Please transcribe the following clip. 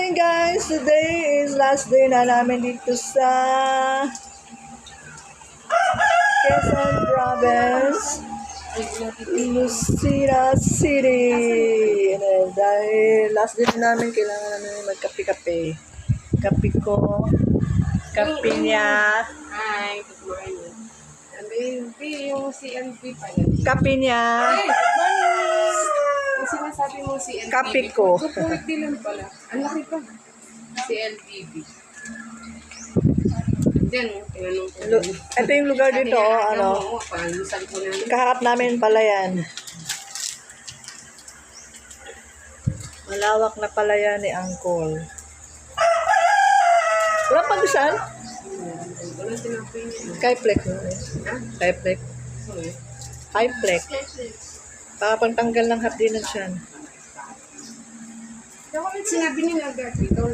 morning guys! Today is last day na namin dito sa Quezon Province, Lucena City. And dahil last day na namin, kailangan namin magkape-kape. Kape ko, kape niya. Hi, good morning. Baby, yung CNP pa yan. Kape niya. Hey, good morning! Yung sinasabi mo CNP. Kape ko. Kukulit din lang pala. Ang laki pa. CNPB. Diyan, tinanong ko. Ito yung lugar dito, ano. Pangisan ko na. Kaharap namin pala yan. Malawak na pala yan ni Uncle. Walang pagusan? Walang sinabi niya. Skyflex. Ha? Skyflex. Sorry. Skyflex. Para pantanggal ng hapdinan siya. Sinabi niya agad dito.